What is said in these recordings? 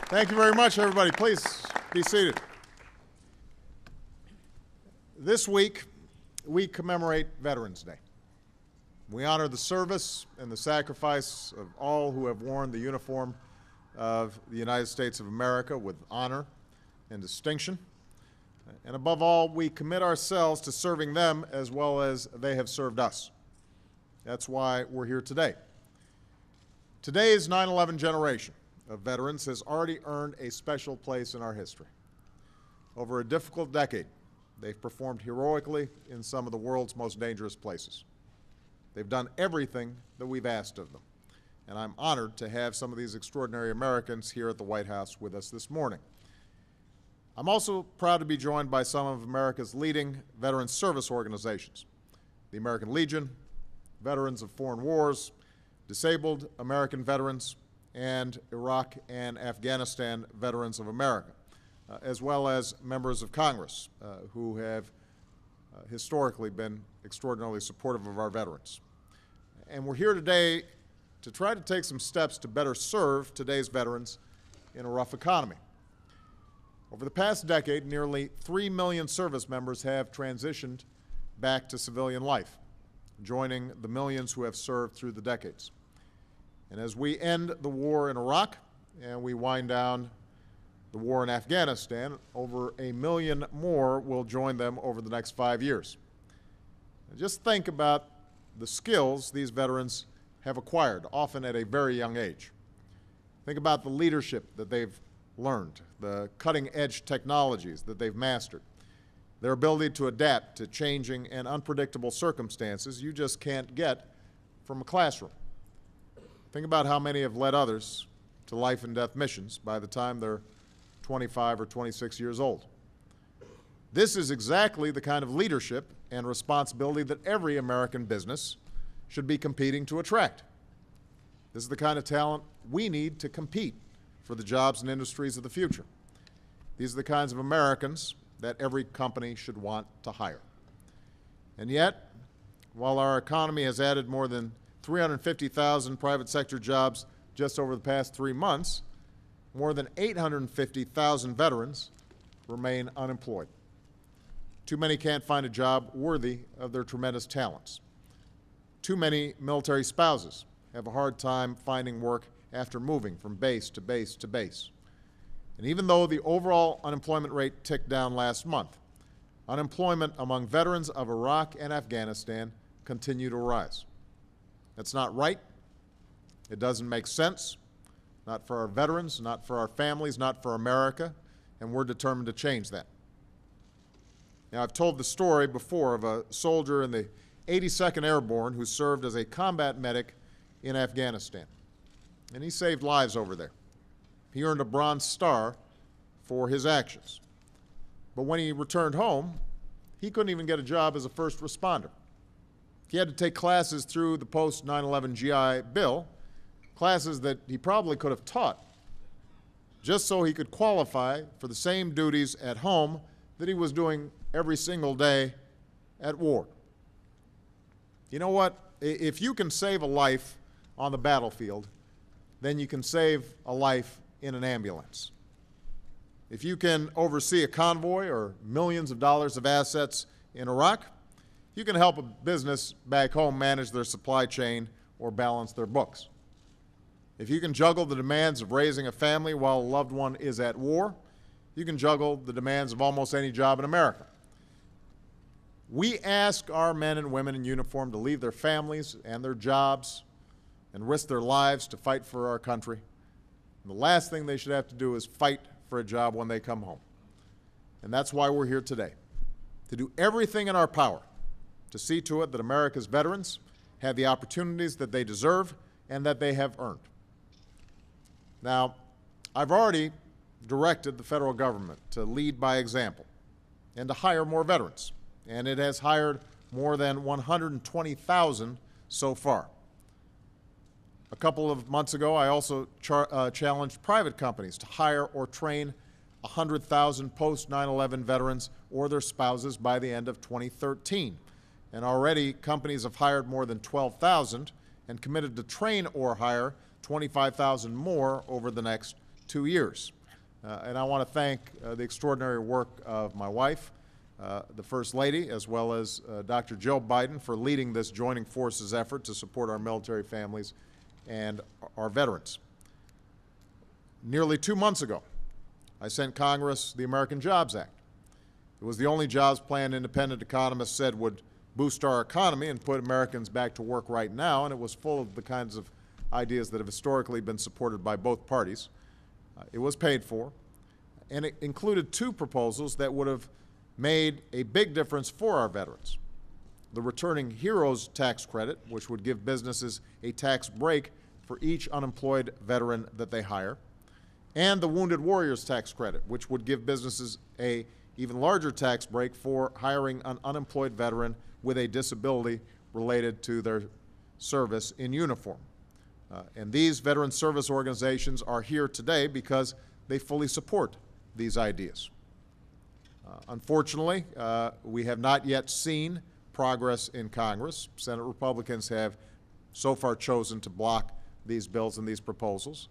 Thank you very much, everybody. Please be seated. This week, we commemorate Veterans Day. We honor the service and the sacrifice of all who have worn the uniform of the United States of America with honor and distinction. And above all, we commit ourselves to serving them as well as they have served us. That's why we're here today. Today's 9/11 generation of veterans has already earned a special place in our history. Over a difficult decade, they've performed heroically in some of the world's most dangerous places. They've done everything that we've asked of them, and I'm honored to have some of these extraordinary Americans here at the White House with us this morning. I'm also proud to be joined by some of America's leading veteran service organizations: the American Legion, Veterans of Foreign Wars, Disabled American Veterans, and Iraq and Afghanistan Veterans of America, as well as members of Congress who have historically been extraordinarily supportive of our veterans. And we're here today to try to take some steps to better serve today's veterans in a rough economy. Over the past decade, nearly 3 million service members have transitioned back to civilian life, joining the millions who have served through the decades. And as we end the war in Iraq and we wind down the war in Afghanistan, over 1 million more will join them over the next 5 years. And just think about the skills these veterans have acquired, often at a very young age. Think about the leadership that they've learned, the cutting-edge technologies that they've mastered, their ability to adapt to changing and unpredictable circumstances you just can't get from a classroom. Think about how many have led others to life and death missions by the time they're 25 or 26 years old. This is exactly the kind of leadership and responsibility that every American business should be competing to attract. This is the kind of talent we need to compete for the jobs and industries of the future. These are the kinds of Americans that every company should want to hire. And yet, while our economy has added more than 350,000 private sector jobs just over the past 3 months, more than 850,000 veterans remain unemployed. Too many can't find a job worthy of their tremendous talents. Too many military spouses have a hard time finding work after moving from base to base to base. And even though the overall unemployment rate ticked down last month, unemployment among veterans of Iraq and Afghanistan continue to rise. That's not right. It doesn't make sense, not for our veterans, not for our families, not for America, and we're determined to change that. Now, I've told the story before of a soldier in the 82nd Airborne who served as a combat medic in Afghanistan, and he saved lives over there. He earned a Bronze Star for his actions. But when he returned home, he couldn't even get a job as a first responder. He had to take classes through the post-9/11 GI Bill, classes that he probably could have taught, just so he could qualify for the same duties at home that he was doing every single day at war. You know what? If you can save a life on the battlefield, then you can save a life in an ambulance. If you can oversee a convoy or millions of dollars of assets in Iraq, you can help a business back home manage their supply chain or balance their books. If you can juggle the demands of raising a family while a loved one is at war, you can juggle the demands of almost any job in America. We ask our men and women in uniform to leave their families and their jobs and risk their lives to fight for our country. And the last thing they should have to do is fight for a job when they come home. And that's why we're here today, to do everything in our power to see to it that America's veterans have the opportunities that they deserve and that they have earned. Now, I've already directed the federal government to lead by example and to hire more veterans, and it has hired more than 120,000 so far. A couple of months ago, I also challenged private companies to hire or train 100,000 post-9/11 veterans or their spouses by the end of 2013. And already companies have hired more than 12,000 and committed to train or hire 25,000 more over the next 2 years. And I want to thank the extraordinary work of my wife, the First Lady, as well as Dr. Joe Biden for leading this joining forces effort to support our military families and our veterans. Nearly 2 months ago, I sent Congress the American Jobs Act. It was the only jobs plan independent economists said would boost our economy and put Americans back to work right now, and it was full of the kinds of ideas that have historically been supported by both parties. It was paid for, and it included 2 proposals that would have made a big difference for our veterans. The Returning Heroes Tax Credit, which would give businesses a tax break for each unemployed veteran that they hire, and the Wounded Warriors Tax Credit, which would give businesses an even larger tax break for hiring an unemployed veteran with a disability related to their service in uniform. And these veteran service organizations are here today because they fully support these ideas. Unfortunately, we have not yet seen progress in Congress. Senate Republicans have so far chosen to block these bills and these proposals.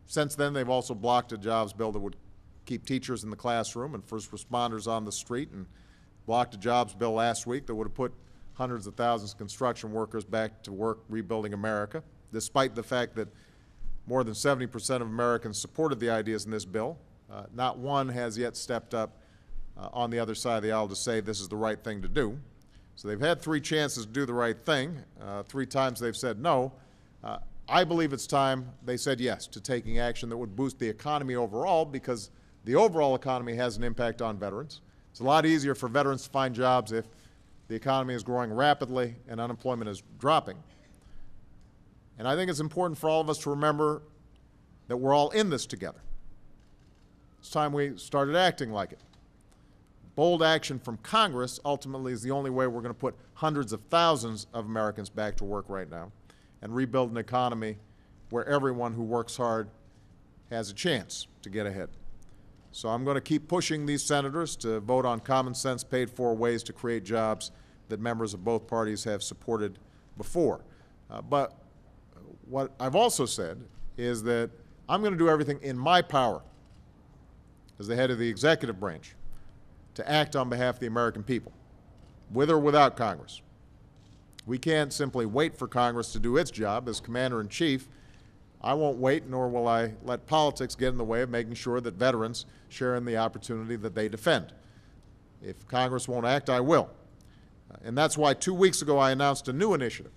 Since then, they've also blocked a jobs bill that would keep teachers in the classroom and first responders on the street, and blocked a jobs bill last week that would have put hundreds of thousands of construction workers back to work rebuilding America, despite the fact that more than 70% of Americans supported the ideas in this bill. Not one has yet stepped up on the other side of the aisle to say this is the right thing to do. So they've had 3 chances to do the right thing. 3 times they've said no. I believe it's time they said yes to taking action that would boost the economy overall, because the overall economy has an impact on veterans. It's a lot easier for veterans to find jobs if the economy is growing rapidly and unemployment is dropping. And I think it's important for all of us to remember that we're all in this together. It's time we started acting like it. Bold action from Congress ultimately is the only way we're going to put hundreds of thousands of Americans back to work right now and rebuild an economy where everyone who works hard has a chance to get ahead. So I'm going to keep pushing these senators to vote on common sense, paid-for ways to create jobs that members of both parties have supported before. But what I've also said is that I'm going to do everything in my power as the head of the executive branch to act on behalf of the American people, with or without Congress. We can't simply wait for Congress to do its job. As Commander-in-Chief, I won't wait, nor will I let politics get in the way of making sure that veterans share in the opportunity that they defend. If Congress won't act, I will. And that's why 2 weeks ago I announced a new initiative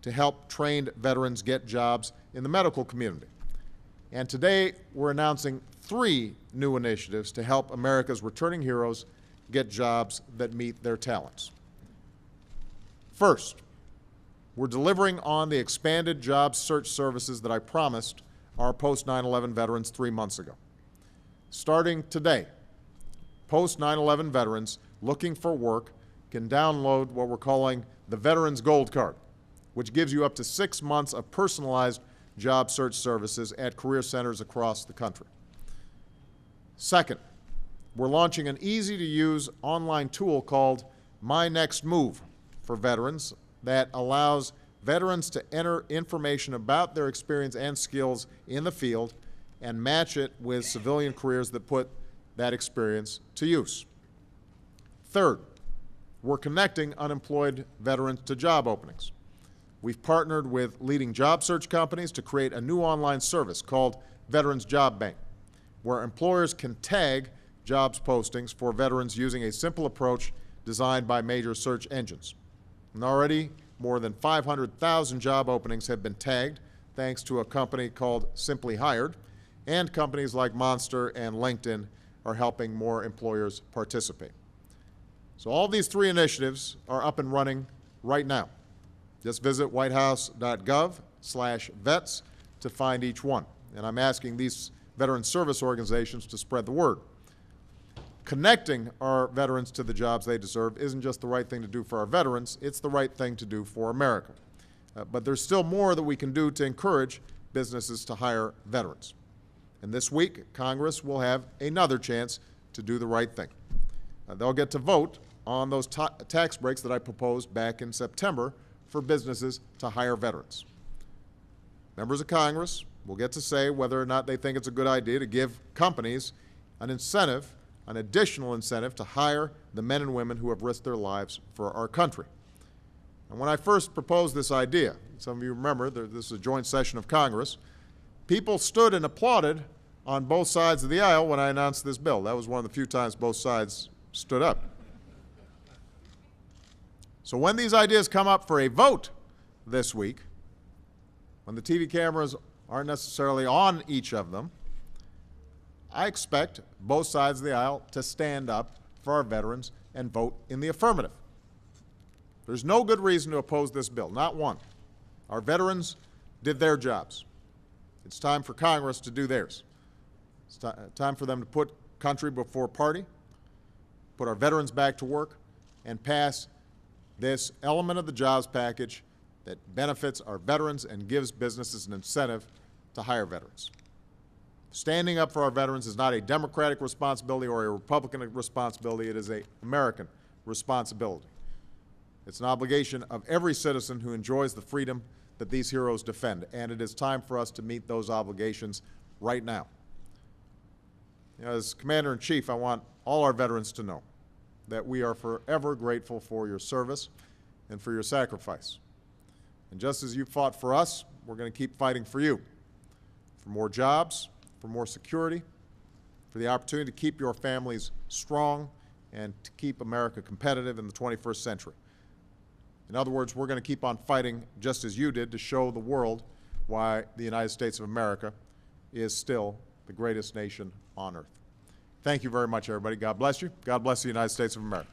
to help trained veterans get jobs in the medical community. And today we're announcing 3 new initiatives to help America's returning heroes get jobs that meet their talents. First, we're delivering on the expanded job search services that I promised our post-9/11 veterans 3 months ago. Starting today, post-9/11 veterans looking for work can download what we're calling the Veterans Gold Card, which gives you up to 6 months of personalized job search services at career centers across the country. Second, we're launching an easy-to-use online tool called My Next Move for veterans that allows veterans to enter information about their experience and skills in the field and match it with civilian careers that put that experience to use. Third, we're connecting unemployed veterans to job openings. We've partnered with leading job search companies to create a new online service called Veterans Job Bank, where employers can tag jobs postings for veterans using a simple approach designed by major search engines. And already, more than 500,000 job openings have been tagged thanks to a company called Simply Hired, and companies like Monster and LinkedIn are helping more employers participate. So all these 3 initiatives are up and running right now. Just visit whitehouse.gov/vets to find each one. And I'm asking these veteran service organizations to spread the word. Connecting our veterans to the jobs they deserve isn't just the right thing to do for our veterans, it's the right thing to do for America. But there's still more that we can do to encourage businesses to hire veterans. And this week, Congress will have another chance to do the right thing. They'll get to vote on those tax breaks that I proposed back in September for businesses to hire veterans. Members of Congress, will get to say whether or not they think it's a good idea to give companies an incentive, an additional incentive to hire the men and women who have risked their lives for our country. And when I first proposed this idea, some of you remember this is a joint session of Congress, people stood and applauded on both sides of the aisle when I announced this bill. That was one of the few times both sides stood up. So when these ideas come up for a vote this week, when the TV cameras aren't necessarily on each of them, I expect both sides of the aisle to stand up for our veterans and vote in the affirmative. There's no good reason to oppose this bill, not one. Our veterans did their jobs. It's time for Congress to do theirs. It's time for them to put country before party, put our veterans back to work, and pass this element of the jobs package that benefits our veterans and gives businesses an incentive to hire veterans. Standing up for our veterans is not a Democratic responsibility or a Republican responsibility. It is an American responsibility. It's an obligation of every citizen who enjoys the freedom that these heroes defend, and it is time for us to meet those obligations right now. You know, as Commander-in-Chief, I want all our veterans to know that we are forever grateful for your service and for your sacrifice. And just as you fought for us, we're going to keep fighting for you, for more jobs, for more security, for the opportunity to keep your families strong and to keep America competitive in the 21st century. In other words, we're going to keep on fighting just as you did to show the world why the United States of America is still the greatest nation on earth. Thank you very much, everybody. God bless you. God bless the United States of America.